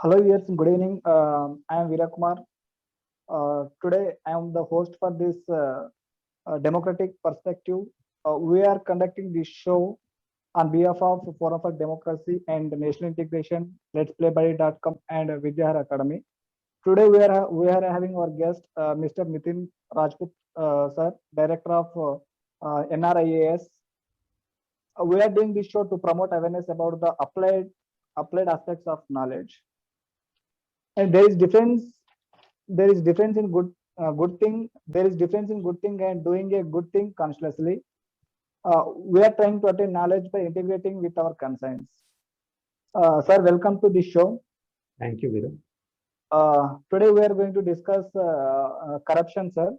Hello, yes, good evening. I am Veera Kumar. Today, I am the host for this democratic perspective. We are conducting this show on behalf of Forum for Democracy and National Integration, Let's Play Buddy.com and Vidyahar Academy. Today, we are having our guest, Mr. Nitin Rajput, sir, Director of NRIAS. We are doing this show to promote awareness about the applied aspects of knowledge. And there is difference in good thing there is difference in good thing and doing a good thing consciously. We are trying to attain knowledge by integrating with our conscience. Sir, welcome to this show. Thank you, Veera. Today we are going to discuss corruption, sir.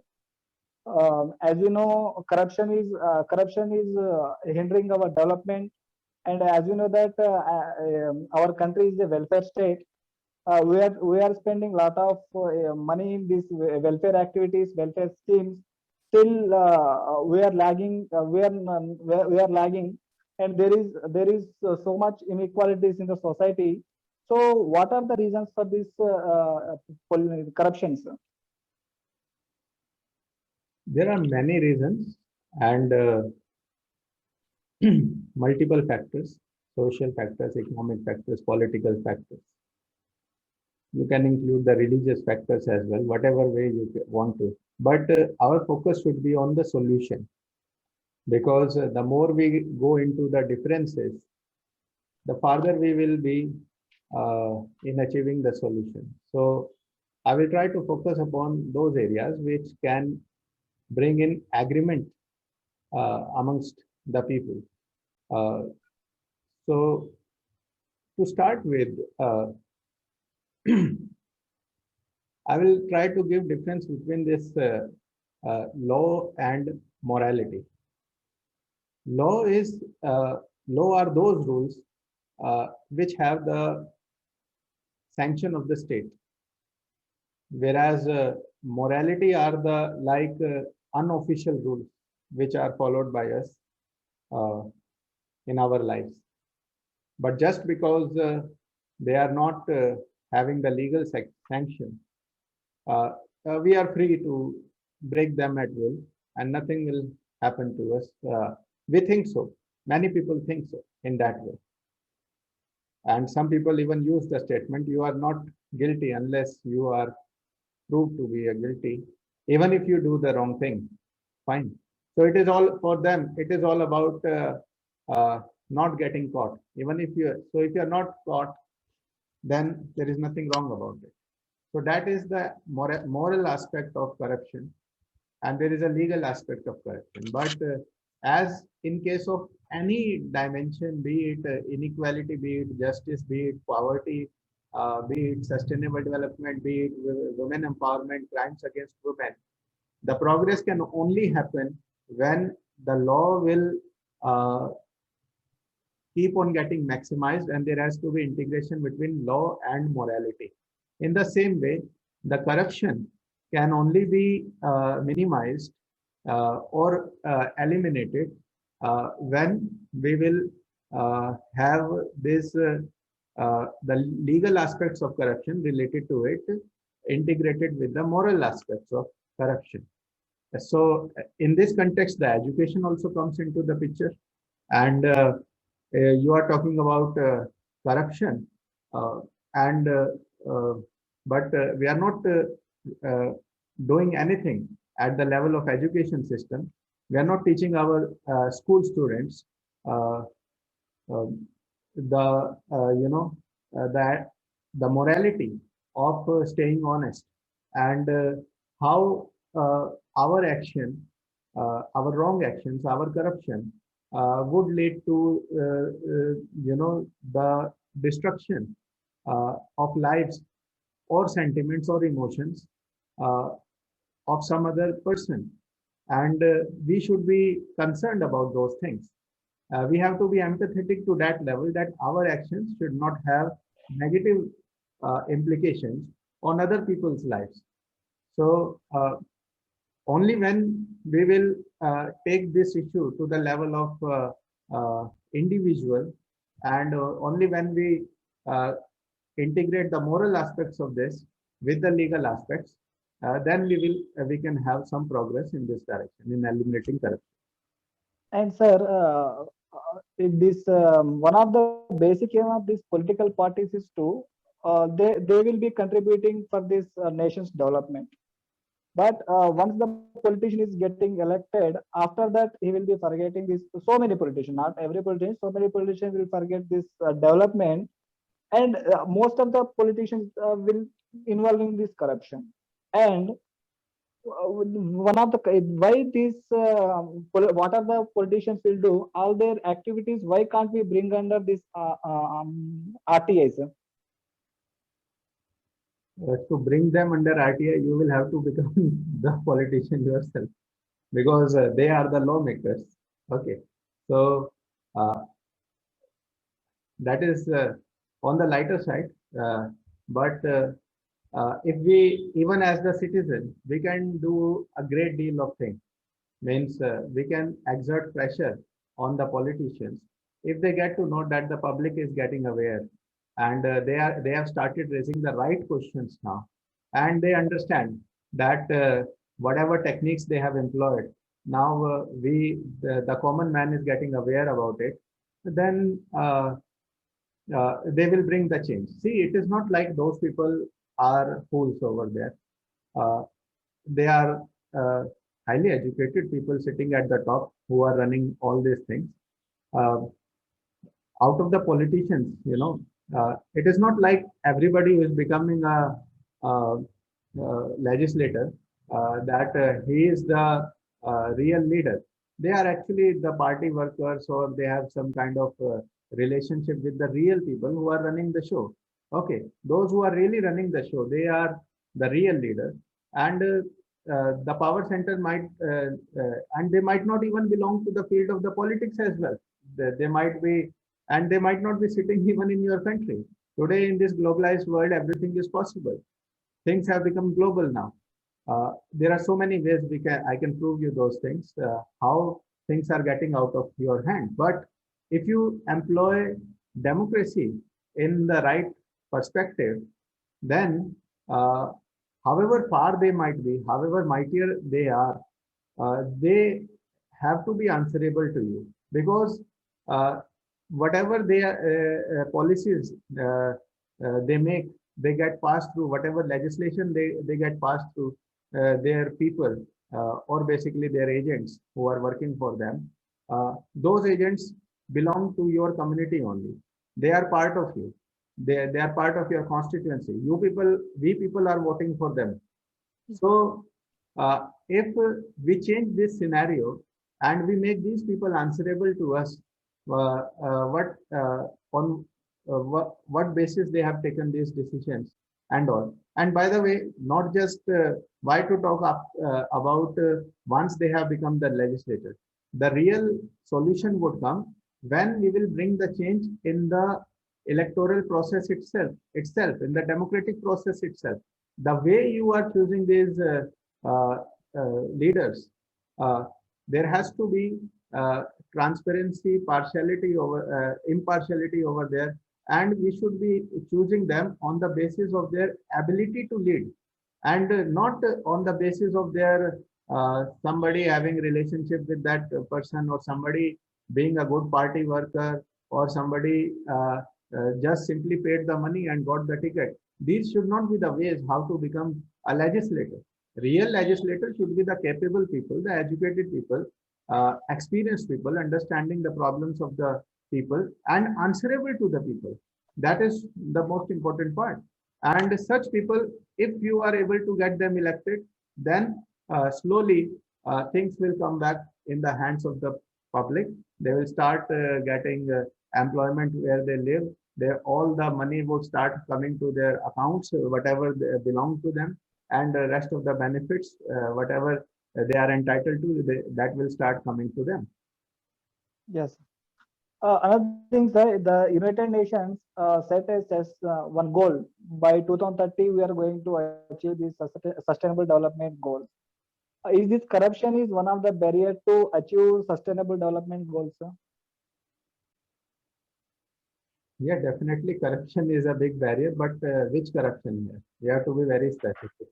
As you know, corruption is hindering our development, and as you know that our country is a welfare state. We are spending a lot of money in these welfare activities, welfare schemes. Still, we are lagging. We are lagging, and there is so much inequalities in the society. So, what are the reasons for this corruption, sir? There are many reasons and multiple factors, social factors, economic factors, political factors. You can include the religious factors as well, whatever way you want to. But our focus should be on the solution because the more we go into the differences, the farther we will be in achieving the solution. So I will try to focus upon those areas which can bring in agreement amongst the people. So to start with, I will try to give difference between this law and morality. Law is law are those rules which have the sanction of the state, whereas morality are the unofficial rules which are followed by us uh, in our lives. But just because they are not having the legal sanction, uh, we are free to break them at will and nothing will happen to us. We think so. Many people think so in that way. And some people even use the statement, you are not guilty unless you are proved to be a guilty, even if you do the wrong thing. Fine. So it is all for them. It is all about not getting caught. Even if if you are not caught, then there is nothing wrong about it. So that is the moral aspect of corruption, and there is a legal aspect of corruption. But as in case of any dimension, be it inequality, be it justice, be it poverty, be it sustainable development, be it women empowerment, crimes against women, the progress can only happen when the law will uh, keep on getting maximized and there has to be integration between law and morality. In the same way, the corruption can only be minimized or eliminated when we will have the legal aspects of corruption related to it integrated with the moral aspects of corruption. So in this context, the education also comes into the picture, and you are talking about corruption, uh, and uh, but we are not doing anything at the level of education system. We are not teaching our school students uh, the that the morality of staying honest and how our action, our wrong actions, our corruption would lead to the destruction of lives or sentiments or emotions uh, of some other person, and we should be concerned about those things. We have to be empathetic to that level that our actions should not have negative implications on other people's lives. So only when we will take this issue to the level of individual, and only when we uh, integrate the moral aspects of this with the legal aspects, then we can have some progress in this direction in eliminating corruption. And sir, this one of the basic aim of these political parties is to they will be contributing for this nation's development. But once the politician is getting elected, after that he will be forgetting this. So many politicians, not every politician, so many politicians will forget this development, and most of the politicians will involve in this corruption. And one of the why these what are the politicians will do all their activities? Why can't we bring under this RTIs? To bring them under RTI, you will have to become the politician yourself because they are the lawmakers. Okay, so uh, that is on the lighter side. But if we, even as the citizen, we can do a great deal of things. Means we can exert pressure on the politicians if they get to know that the public is getting aware and they have started raising the right questions now, and they understand that whatever techniques they have employed now, the common man is getting aware about it, then they will bring the change. See, it is not like those people are fools over there. Uh, they are highly educated people sitting at the top who are running all these things. Uh, Out of the politicians, it is not like everybody who is becoming a legislator that he is the real leader. They are actually the party workers, or they have some kind of relationship with the real people who are running the show. Okay, those who are really running the show, they are the real leader, and the power center might, and they might not even belong to the field of the politics as well. They might be, and they might not be sitting even in your country. Today, in this globalized world, everything is possible. Things have become global now. There are so many ways I can prove you those things, how things are getting out of your hand. But if you employ democracy in the right perspective, then however far they might be, however mightier they are, they have to be answerable to you, because uh, whatever their policies they make, they get passed through, whatever legislation they get passed through their people, or basically their agents who are working for them. Those agents belong to your community only. They are part of you. They are part of your constituency. You people, we people are voting for them. So if we change this scenario and we make these people answerable to us, what on what basis they have taken these decisions and all. And by the way, not just why to talk about once they have become the legislator. The real solution would come when we will bring the change in the electoral process itself, in the democratic process itself. The way you are choosing these uh, leaders, uh, there has to be transparency, partiality over impartiality over there, and we should be choosing them on the basis of their ability to lead, and not on the basis of their somebody having relationship with that person, or somebody being a good party worker, or somebody just simply paid the money and got the ticket. These should not be the ways how to become a legislator. Real legislator should be the capable people, the educated people, experienced people, understanding the problems of the people and answerable to the people. That is the most important part. And such people, if you are able to get them elected, then slowly things will come back in the hands of the public. They will start getting employment where they live. All the money would start coming to their accounts, whatever belong to them, and the rest of the benefits, whatever they are entitled to, that will start coming to them. Yes. Another thing, sir, the United Nations set as one goal by 2030 we are going to achieve these sustainable development goals. Is this corruption is one of the barrier to achieve sustainable development goals, sir? Yeah, definitely corruption is a big barrier, but which corruption here? We have to be very specific.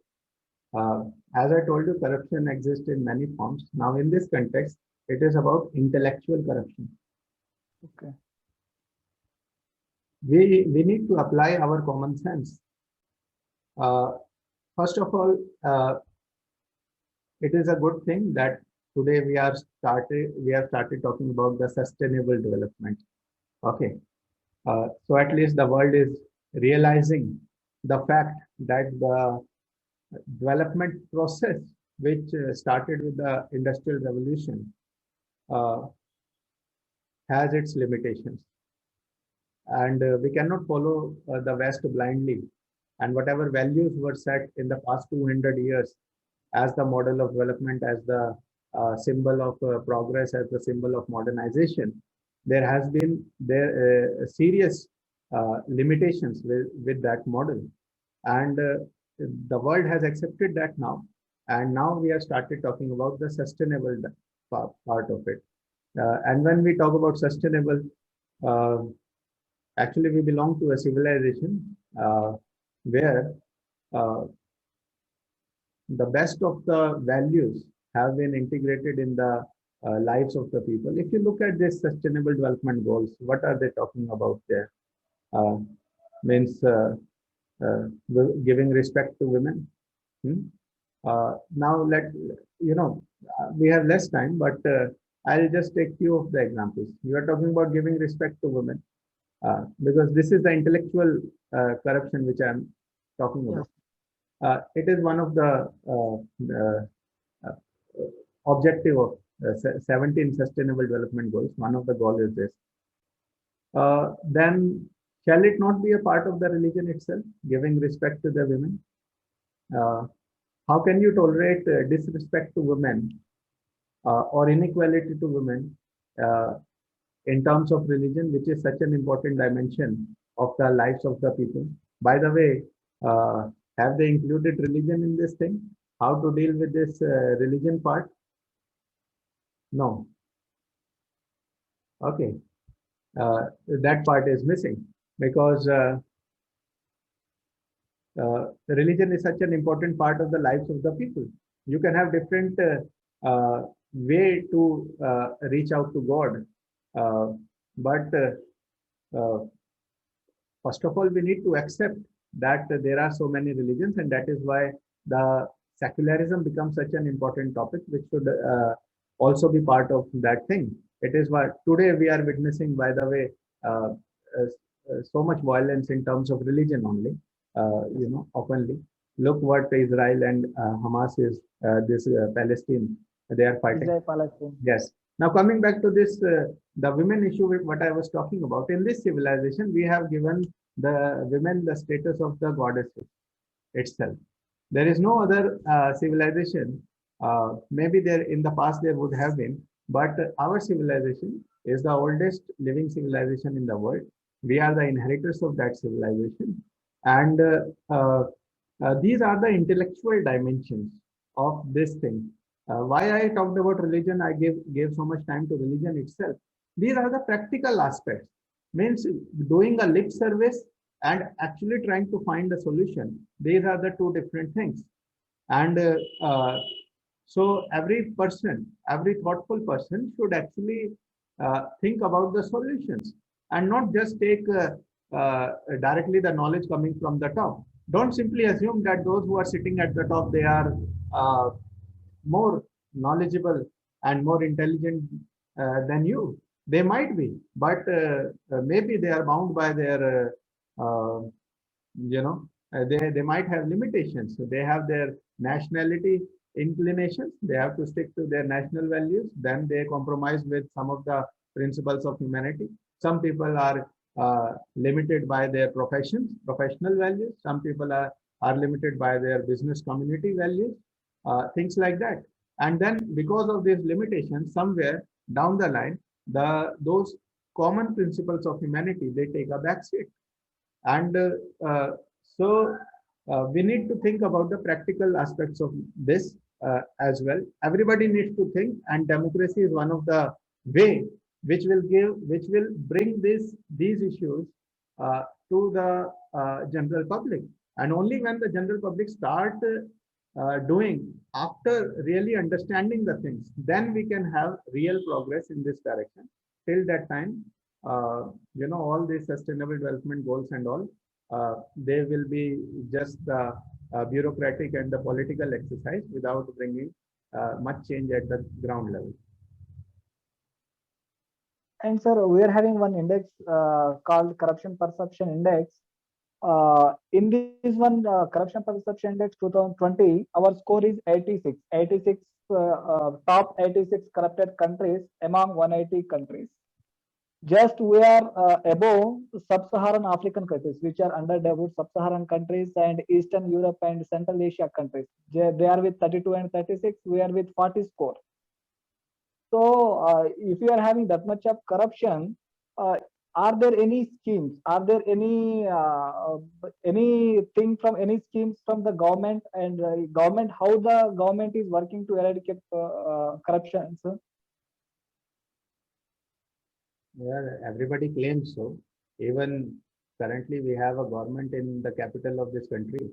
Uh, as I told you, corruption exists in many forms. Now, in this context, it is about intellectual corruption. Okay. We need to apply our common sense. Uh, First of all, it is a good thing that today we have started talking about the sustainable development. Okay, so at least the world is realizing the fact that the development process, which started with the industrial revolution, uh, has its limitations, and we cannot follow the West blindly. And whatever values were set in the past 200 years as the model of development, as the symbol of progress, as the symbol of modernization, there has been serious limitations with that model. And the world has accepted that now. And now we have started talking about the sustainable part of it. And when we talk about sustainable, uh, actually we belong to a civilization where uh, the best of the values have been integrated in the lives of the people. If you look at these sustainable development goals, what are they talking about there? Uh, Means uh, giving respect to women. Hmm? Now we have less time, but I'll just take few of the examples. You are talking about giving respect to women because this is the intellectual corruption which I'm talking Yes. about. It is one of the uh, objective of 17 sustainable development goals. One of the goal is this. Then shall it not be a part of the religion itself, giving respect to the women? Uh, how can you tolerate disrespect to women or inequality to women uh, in terms of religion, which is such an important dimension of the lives of the people? By the way, have they included religion in this thing? How to deal with this religion part? No. Okay. That part is missing because religion is such an important part of the lives of the people. You can have different way to reach out to God, but first of all, we need to accept that there are so many religions, and that is why the secularism becomes such an important topic, which should also be part of that thing. It is what today we are witnessing, by the way, uh, so much violence in terms of religion only, openly. Look what Israel and Hamas is, this Palestine, they are fighting. Israel Palestine. Yes. Now coming back to this, the women issue with what I was talking about. In this civilization, we have given the women the status of the goddesses itself. There is no other civilization. Maybe there in the past there would have been, but our civilization is the oldest living civilization in the world. We are the inheritors of that civilization, and these are the intellectual dimensions of this thing. Why I talked about religion, I gave so much time to religion itself. These are the practical aspects. Means doing a lip service and actually trying to find a solution. These are the two different things. And so every person, every thoughtful person should actually think about the solutions and not just take directly the knowledge coming from the top. Don't simply assume that those who are sitting at the top, they are uh, more knowledgeable and more intelligent than you. They might be, but maybe they are bound by their, they might have limitations. So they have their nationality inclinations. They have to stick to their national values. Then they compromise with some of the principles of humanity. Some people are limited by their professional values. Some people are limited by their business community values, things like that. And then because of these limitations, somewhere down the line, those common principles of humanity, they take a backseat. And so we need to think about the practical aspects of this as well. Everybody needs to think, and democracy is one of the way which will bring these issues to the general public. And only when the general public start doing after really understanding the things, then we can have real progress in this direction. Till that time, all these sustainable development goals and all, they will be just the bureaucratic and the political exercise without bringing much change at the ground level. And sir, we are having one index called Corruption Perception Index. In this one, Corruption Perception Index 2020, our score is 86. 86 top 86 corrupted countries among 180 countries. Just we are above sub-Saharan African countries, which are underdeveloped sub-Saharan countries and Eastern Europe and Central Asia countries. They are with 32 and 36. We are with 40 score. So if you are having that much of corruption, are there any schemes? Are there anything from any schemes from the government and government? How the government is working to eradicate corruption? Sir? Yeah, everybody claims so. Even currently, we have a government in the capital of this country.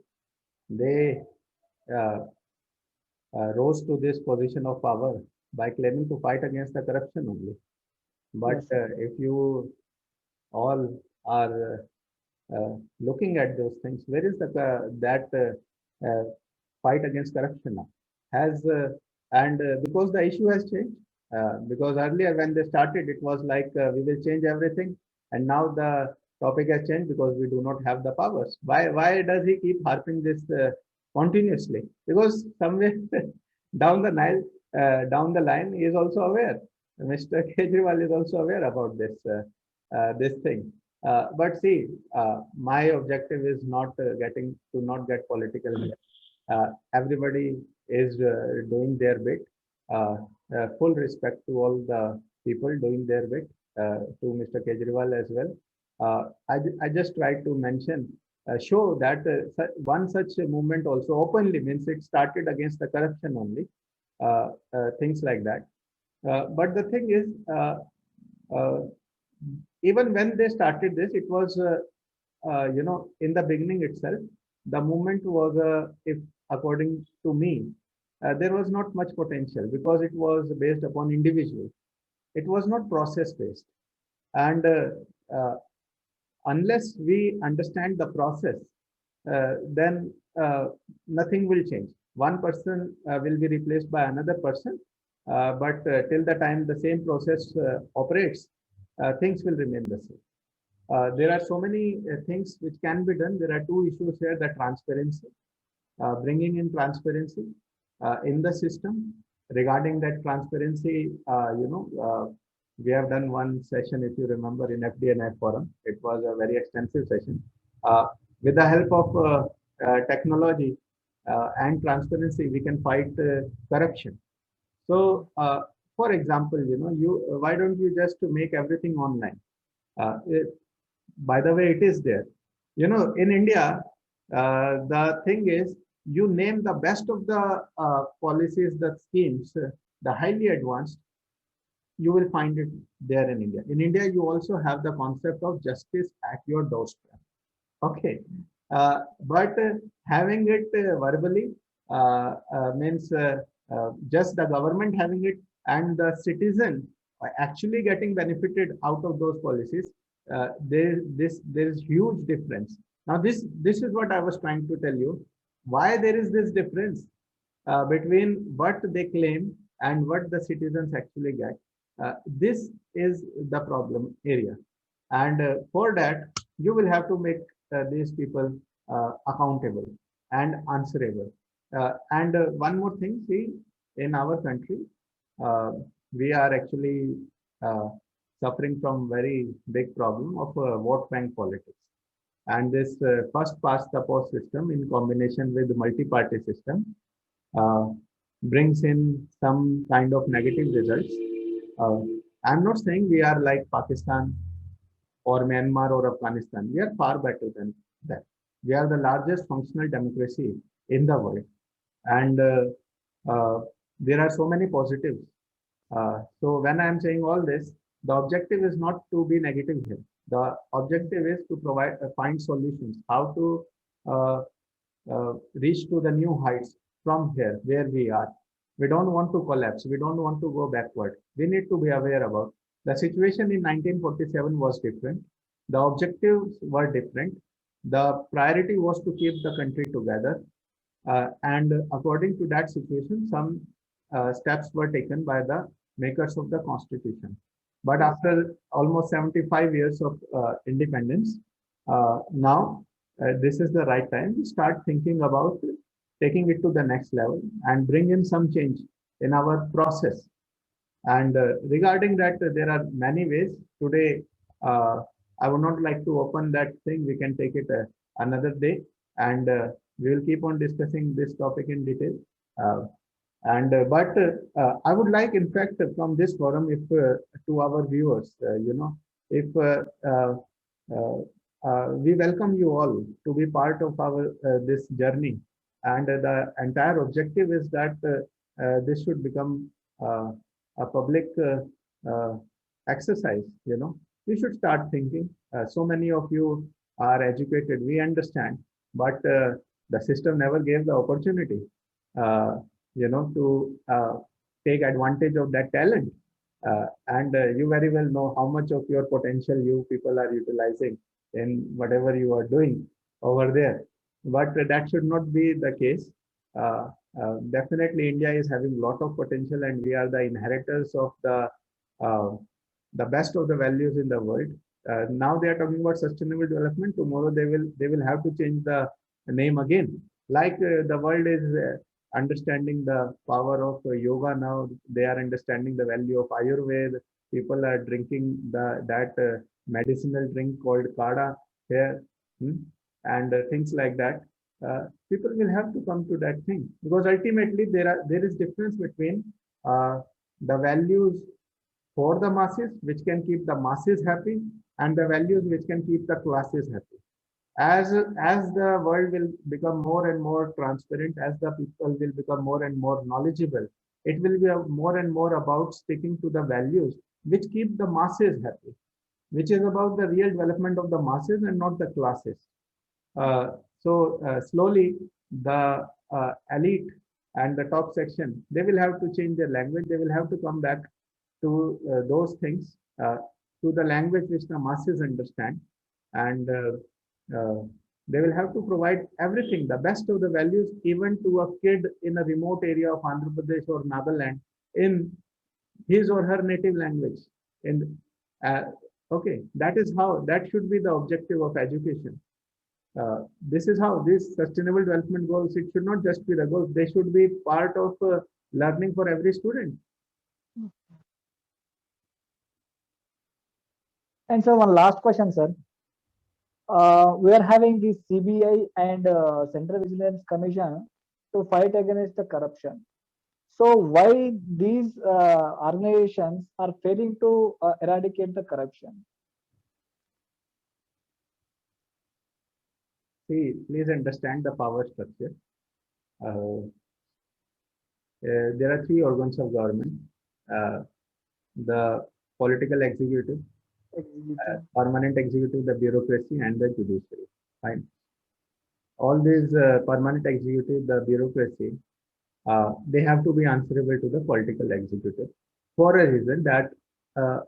They uh, rose to this position of power by claiming to fight against the corruption only. But Yes. if you all are looking at those things, where is the that fight against corruption now? Has and Because the issue has changed. Because earlier when they started, it was like we will change everything, and now the topic has changed because we do not have the powers. Why does he keep harping this continuously? Because somewhere down the line, he is also aware. Mr. Kejriwal is also aware about this thing. But see, my objective is not not get political here. Everybody is doing their bit. Full respect to all the people doing their bit, to Mr. Kejriwal as well. I just tried to show that one such a movement also openly means it started against the corruption only, things like that. But the thing is, uh, even when they started this, it was, in the beginning itself, the movement was, if according to me, there was not much potential because it was based upon individuals. It was not process based. And unless we understand the process, then nothing will change. One person will be replaced by another person, but till the time the same process operates, things will remain the same. There are so many things which can be done. There are two issues here: the transparency, bringing in transparency in the system. Regarding that transparency, we have done one session, if you remember, in FDNI forum. It was a very extensive session. With the help of technology and transparency, we can fight corruption. So, for example, why don't you just make everything online? By the way, it is there. In India, the thing is, you name the best of the policies, the schemes, the highly advanced, you will find it there in India. In India, you also have the concept of justice at your doorstep. Okay. But having it verbally means just the government having it and the citizen actually getting benefited out of those policies. There is huge difference. Now this is what I was trying to tell you. Why there is this difference between what they claim and what the citizens actually get. This is the problem area, and for that you will have to make these people accountable and answerable. And one more thing, see, in our country, uh, we are actually uh, suffering from very big problem of vote bank politics. And this first past the post system in combination with the multi-party system uh, brings in some kind of negative results. Uh, I'm not saying we are like Pakistan or Myanmar or Afghanistan. We are far better than that. We are the largest functional democracy in the world. And there are so many positives. So when I'm saying all this, the objective is not to be negative here. The objective is to find solutions, how to uh, reach to the new heights from here, where we are. We don't want to collapse. We don't want to go backward. We need to be aware about the situation in 1947 was different. The objectives were different. The priority was to keep the country together. And according to that situation, some steps were taken by the makers of the constitution. But after almost 75 years of independence, now this is the right time to start thinking about taking it to the next level and bring in some change in our process. And regarding that, there are many ways. Today, I would not like to open that thing. We can take it another day, and we will keep on discussing this topic in detail. Uh, but I would like, in fact, from this forum, if to our viewers, if we welcome you all to be part of our this journey, and the entire objective is that this should become a public exercise. We should start thinking. So many of you are educated, we understand, but the system never gave the opportunity. To take advantage of that talent. And you very well know how much of your potential you people are utilizing in whatever you are doing over there. But that should not be the case. Definitely, India is having a lot of potential, and we are the inheritors of uh, the best of the values in the world. Now they are talking about sustainable development. Tomorrow they will have to change the name again. Like the world is understanding the power of yoga now. They are understanding the value of Ayurveda. People are drinking that medicinal drink called kada here, and things like that. People will have to come to that thing, because ultimately there is difference between the values for the masses, which can keep the masses happy, and the values which can keep the classes happy. As the world will become more and more transparent, as the people will become more and more knowledgeable, it will be more and more about sticking to the values which keep the masses happy, which is about the real development of the masses and not the classes. So slowly the elite and the top section, they will have to change their language. They will have to come back to those things, to the language which the masses understand, and they will have to provide everything, the best of the values, even to a kid in a remote area of Andhra Pradesh or Nagaland, in his or her native language. In okay, that should be the objective of education. This is how these sustainable development goals, it should not just be the goals, they should be part of learning for every student. And so one last question, sir. We are having the CBI and Central Vigilance Commission to fight against the corruption. So why these organizations are failing to eradicate the corruption? See, please understand the power structure. There are three organs of government: the political executive, permanent executive, the bureaucracy, and the judiciary. Fine. All these permanent executive, the bureaucracy, they have to be answerable to the political executive, for a reason that uh,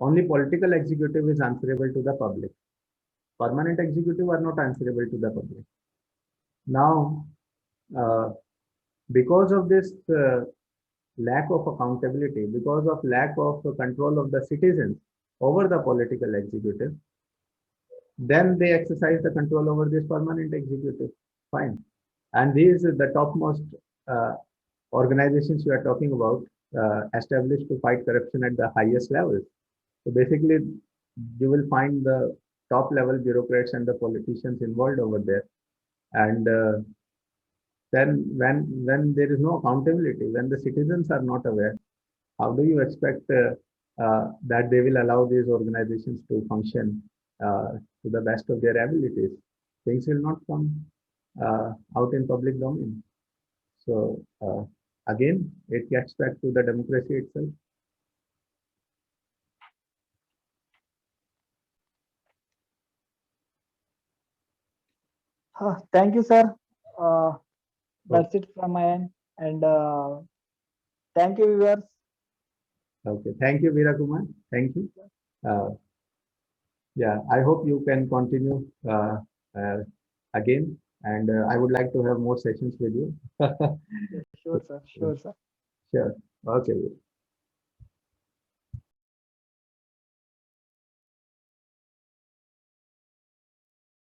only political executive is answerable to the public. Permanent executive are not answerable to the public. Now, uh, because of this lack of accountability, because of lack of control of the citizens over the political executive, then they exercise the control over this permanent executive. Fine. And these are the topmost uh, organizations we are talking about, established to fight corruption at the highest levels. So basically, you will find the top level bureaucrats and the politicians involved over there. And then when there is no accountability, when the citizens are not aware, how do you expect that they will allow these organizations to function to the best of their abilities? Things will not come out in public domain. So again, it gets back to the democracy itself. Thank you, sir. That's it from my end. And thank you, viewers. Okay, thank you, Veera Kumar. Thank you. Uh, yeah, I hope you can continue uh, again, and I would like to have more sessions with you. Sure, sir. Sure, sir. Sure. Okay.